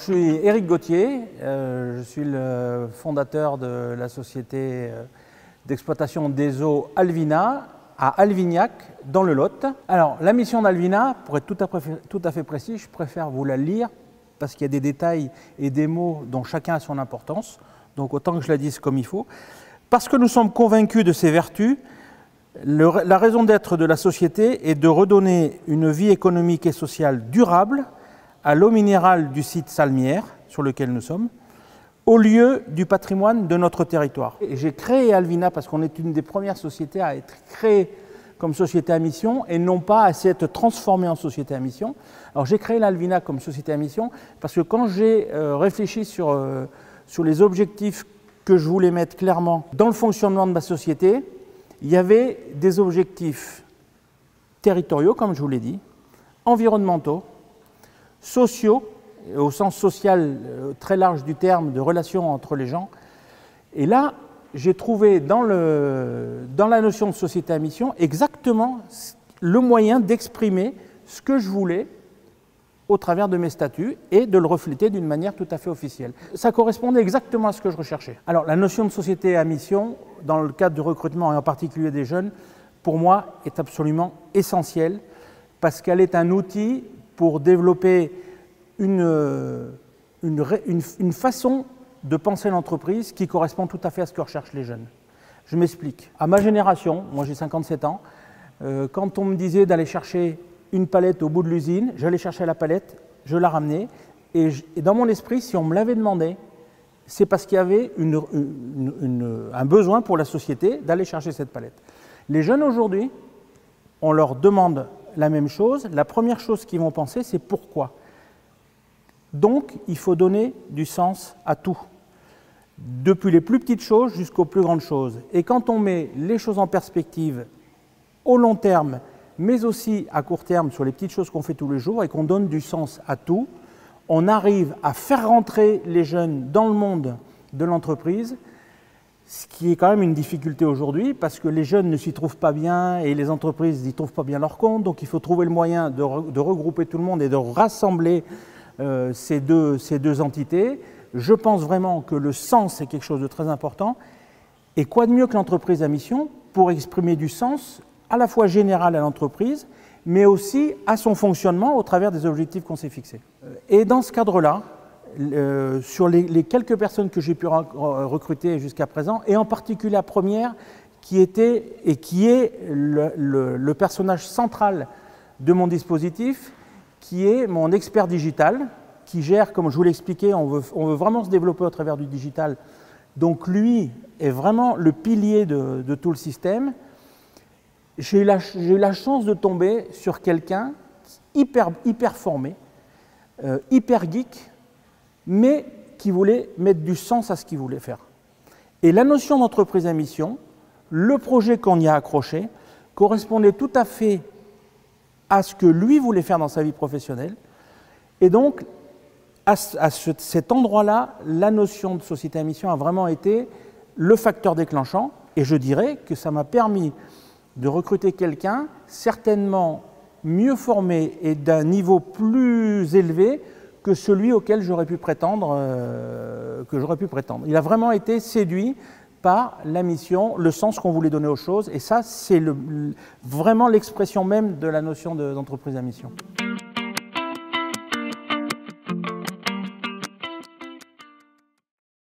Je suis Éric Gauthier, je suis le fondateur de la société d'exploitation des eaux Alvina à Alvignac dans le Lot. Alors la mission d'Alvina, pour être tout à fait précis, je préfère vous la lire parce qu'il y a des détails et des mots dont chacun a son importance, donc autant que je la dise comme il faut. Parce que nous sommes convaincus de ses vertus, la raison d'être de la société est de redonner une vie économique et sociale durable à l'eau minérale du site Salmières, sur lequel nous sommes, au lieu du patrimoine de notre territoire. J'ai créé Alvina parce qu'on est une des premières sociétés à être créée comme société à mission et non pas à s'être transformée en société à mission. Alors j'ai créé l'Alvina comme société à mission parce que quand j'ai réfléchi sur les objectifs que je voulais mettre clairement dans le fonctionnement de ma société, il y avait des objectifs territoriaux, comme je vous l'ai dit, environnementaux, sociaux, au sens social très large du terme, de relations entre les gens. Et là, j'ai trouvé dans la notion de société à mission exactement le moyen d'exprimer ce que je voulais au travers de mes statuts et de le refléter d'une manière tout à fait officielle. Ça correspondait exactement à ce que je recherchais. Alors la notion de société à mission, dans le cadre du recrutement et en particulier des jeunes, pour moi est absolument essentielle parce qu'elle est un outil pour développer une façon de penser l'entreprise qui correspond tout à fait à ce que recherchent les jeunes. Je m'explique. À ma génération, moi j'ai 57 ans, quand on me disait d'aller chercher une palette au bout de l'usine, j'allais chercher la palette, je la ramenais, et dans mon esprit, si on me l'avait demandé, c'est parce qu'il y avait un besoin pour la société d'aller chercher cette palette. Les jeunes aujourd'hui, on leur demande la même chose. La première chose qu'ils vont penser, c'est pourquoi. Donc, il faut donner du sens à tout, depuis les plus petites choses jusqu'aux plus grandes choses. Et quand on met les choses en perspective au long terme, mais aussi à court terme sur les petites choses qu'on fait tous les jours et qu'on donne du sens à tout, on arrive à faire rentrer les jeunes dans le monde de l'entreprise, ce qui est quand même une difficulté aujourd'hui parce que les jeunes ne s'y trouvent pas bien et les entreprises n'y trouvent pas bien leur compte. Donc il faut trouver le moyen de regrouper tout le monde et de rassembler ces deux entités. Je pense vraiment que le sens est quelque chose de très important. Et quoi de mieux que l'entreprise à mission pour exprimer du sens à la fois général à l'entreprise, mais aussi à son fonctionnement au travers des objectifs qu'on s'est fixés. Et dans ce cadre-là, sur les quelques personnes que j'ai pu recruter jusqu'à présent, et en particulier la première qui était et qui est le personnage central de mon dispositif, qui est mon expert digital, qui gère, comme je vous l'ai expliqué, on veut vraiment se développer au travers du digital. Donc lui est vraiment le pilier de tout le système. J'ai eu la chance de tomber sur quelqu'un hyper formé, hyper geek, mais qui voulait mettre du sens à ce qu'il voulait faire. Et la notion d'entreprise à mission, le projet qu'on y a accroché, correspondait tout à fait à ce que lui voulait faire dans sa vie professionnelle. Et donc, à cet endroit-là, la notion de société à mission a vraiment été le facteur déclenchant. Et je dirais que ça m'a permis de recruter quelqu'un certainement mieux formé et d'un niveau plus élevé que celui auquel j'aurais pu prétendre. Il a vraiment été séduit par la mission, le sens qu'on voulait donner aux choses. Et ça, c'est vraiment l'expression même de la notion d'entreprise à mission.